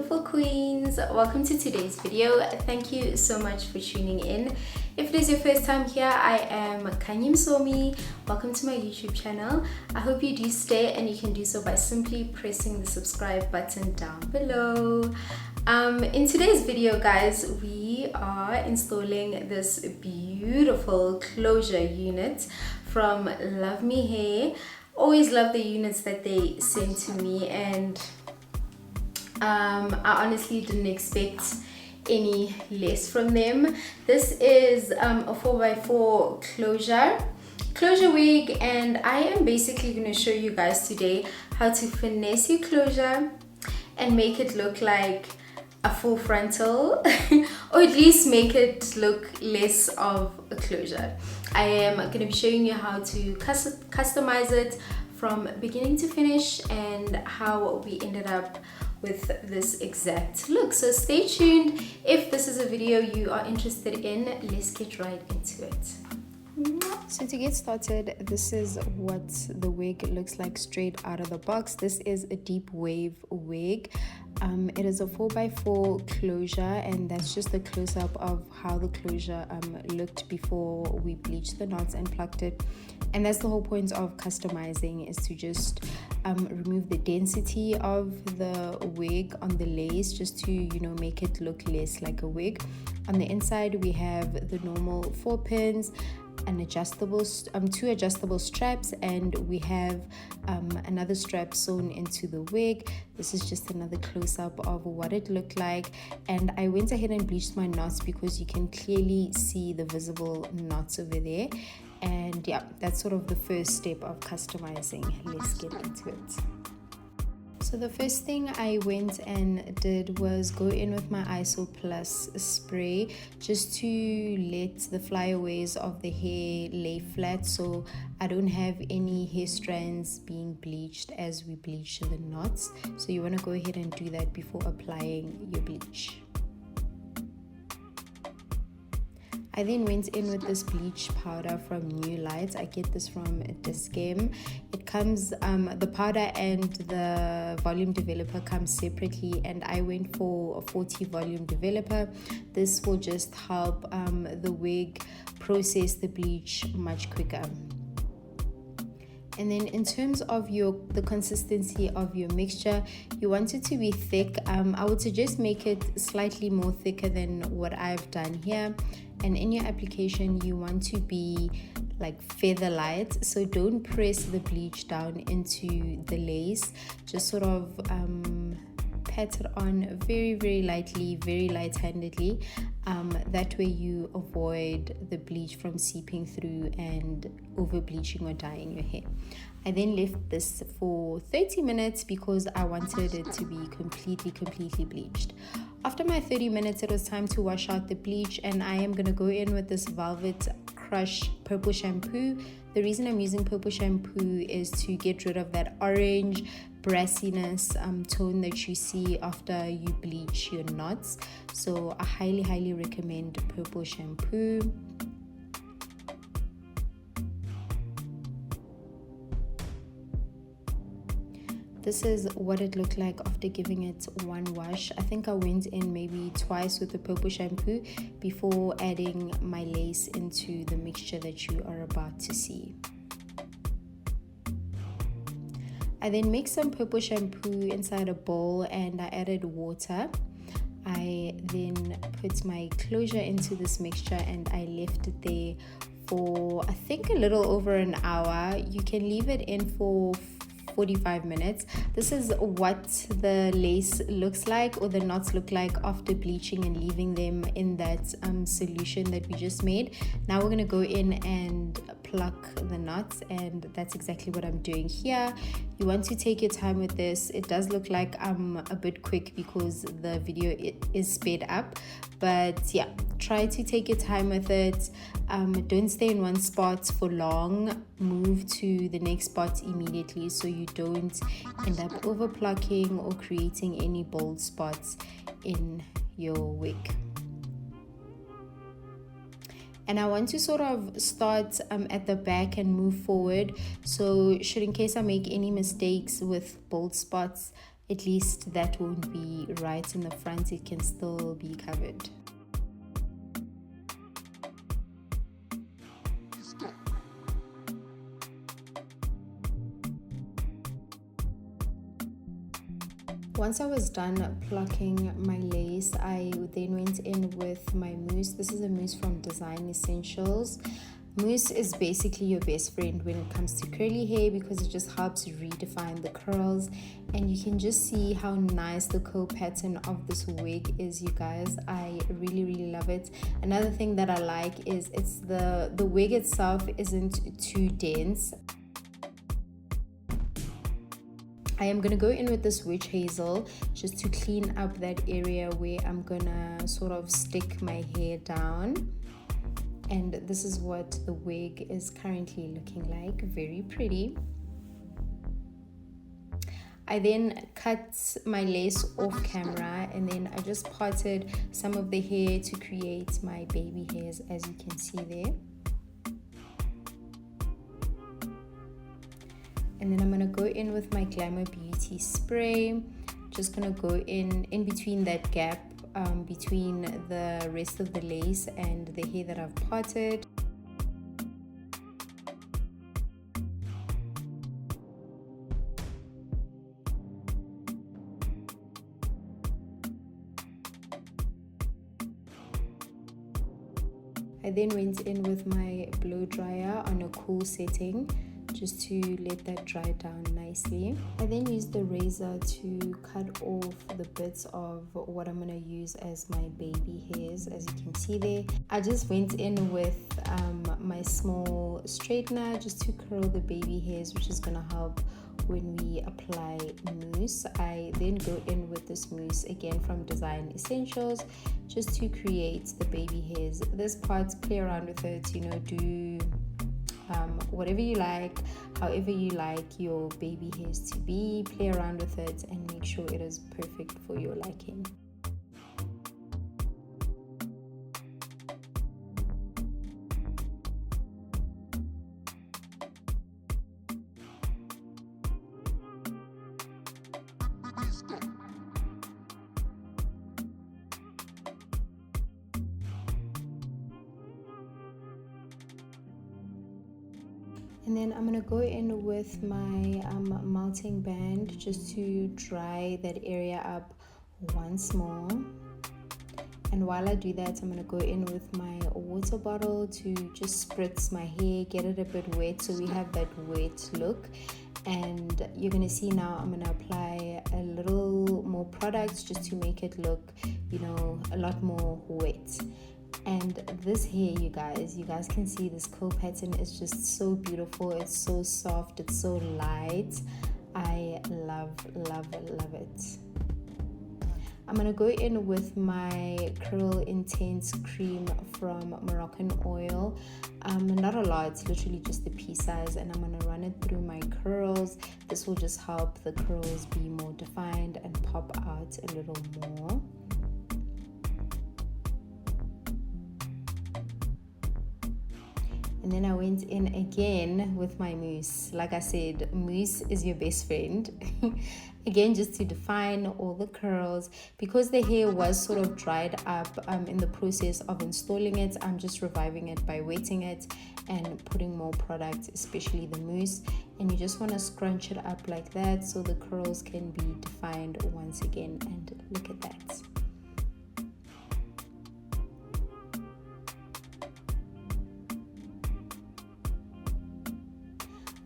beautiful queens, welcome to today's video. Thank you so much for tuning in. If it is your first time here, I am Kanyim Somi. Welcome to my YouTube channel. I hope you do stay, and you can do so by simply pressing the subscribe button down below. In today's video, guys, we are installing this beautiful closure unit from Luvme Hair. Always love the units that they send to me, and I honestly didn't expect any less from them. This is a 4x4 closure wig, and I am basically going to show you guys today how to finesse your closure and make it look like a full frontal or at least make it look less of a closure. I am going to be showing you how to customize it from beginning to finish and how we ended up with this exact look. So stay tuned. If this is a video you are interested in, let's get right into it. So to get started, this is what the wig looks like straight out of the box. This is a deep wave wig. It is a 4x4 closure, and that's just a close-up of how the closure looked before we bleached the knots and plucked it. And that's the whole point of customizing, is to just remove the density of the wig on the lace, just to, you know, make it look less like a wig. On the inside we have the normal 4 pins, an adjustable two adjustable straps, and we have another strap sewn into the wig. This is just another close-up of what it looked like, and I went ahead and bleached my knots because you can clearly see the visible knots over there. And yeah, that's sort of the first step of customizing. Let's get into it. So the first thing I went and did was go in with my ISO Plus spray, just to let the flyaways of the hair lay flat, so I don't have any hair strands being bleached as we bleach the knots. So you want to go ahead and do that before applying your bleach. I then went in with this bleach powder from New Light. I get this from Discam. It comes, the powder and the volume developer comes separately, and I went for a 40 volume developer. This will just help the wig process the bleach much quicker. And then in terms of the consistency of your mixture, you want it to be thick. I would suggest make it slightly more thicker than what I've done here. And in your application, you want to be like feather light, so don't press the bleach down into the lace. Just sort of pat it on very lightly, very light-handedly. That way you avoid the bleach from seeping through and over bleaching or dyeing your hair. I then left this for 30 minutes because I wanted it to be completely bleached. After my 30 minutes, it was time to wash out the bleach, and I am going to go in with this Velvet Crush purple shampoo. The reason I'm using purple shampoo is to get rid of that orange brassiness tone that you see after you bleach your knots. So I highly recommend purple shampoo. This is what it looked like after giving it one wash. I think I went in maybe twice with the purple shampoo before adding my lace into the mixture that you are about to see. I then mixed some purple shampoo inside a bowl, and I added water. I then put my closure into this mixture, and I left it there for I think a little over an hour. You can leave it in for 45 minutes. This is what the lace looks like, or the knots look like, after bleaching and leaving them in that solution that we just made. Now we're going to go in and pluck the knots, and that's exactly what I'm doing here. You want to take your time with this. It does look like I'm a bit quick because the video is sped up, but yeah, try to take your time with it. Don't stay in one spot for long. Move to the next spot immediately, so you don't end up over plucking or creating any bald spots in your wig. And I want to sort of start at the back and move forward, so should in case I make any mistakes with bald spots, At least that won't be right in the front, it can still be covered. Once I was done plucking my lace, I then went in with my mousse. This is a mousse from Design Essentials. Mousse is basically your best friend when it comes to curly hair because it just helps redefine the curls, and you can just see how nice the curl pattern of this wig is, you guys. I really love it. Another thing that I like is the wig itself isn't too dense. I am going to go in with this witch hazel just to clean up that area where I'm going to sort of stick my hair down. And this is what the wig is currently looking like. Very pretty. I then cut my lace off camera, and then I just parted some of the hair to create my baby hairs, as you can see there. And then I'm going to go in with my Glamour Beauty spray. Just going to go in between that gap between the rest of the lace and the hair that I've parted. I then went in with my blow dryer on a cool setting just to let that dry down nicely. I then used the razor to cut off the bits of what I'm going to use as my baby hairs, as you can see there. I just went in with my small straightener just to curl the baby hairs, which is going to help when we apply mousse. I then go in with this mousse again from Design Essentials just to create the baby hairs. This part, play around with it, you know, do whatever you like, however you like your baby hairs to be. Play around with it and make sure it is perfect for your liking. And then I'm going to go in with my melting band just to dry that area up once more. And while I do that, I'm going to go in with my water bottle to just spritz my hair, get it a bit wet so we have that wet look. And you're going to see now I'm going to apply a little more products just to make it look, you know, a lot more wet. And this hair, you guys can see this curl pattern is just so beautiful. It's so soft, it's so light. I love it. I'm gonna go in with my Curl Intense cream from Moroccan Oil. Not a lot, it's literally just the pea size, and I'm gonna run it through my curls. This will just help the curls be more defined and pop out a little more. And then I went in again with my mousse. Like I said, mousse is your best friend. Again, just to define all the curls. Because the hair was sort of dried up in the process of installing it, I'm just reviving it by wetting it and putting more product, especially the mousse. And you just want to scrunch it up like that so the curls can be defined once again. And look at that.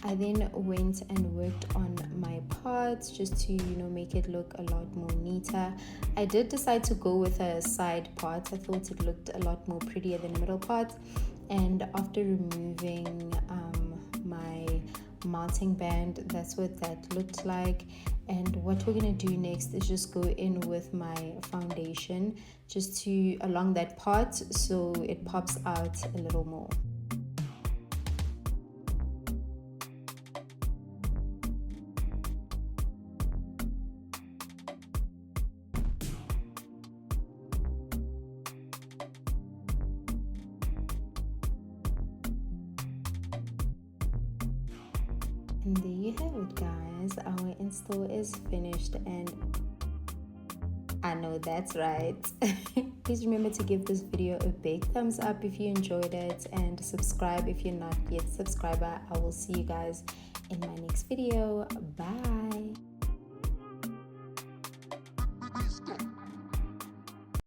I then went and worked on my parts just to, you know, make it look a lot more neater. I did decide to go with a side part. I thought it looked a lot more prettier than the middle part. And after removing my mounting band, that's what that looked like. And what we're gonna do next is just go in with my foundation just to along that part so it pops out a little more. And there you have it, guys. Our install is finished, and I know that's right. Please remember to give this video a big thumbs up if you enjoyed it, and subscribe if you're not yet a subscriber. I will see you guys in my next video. Bye.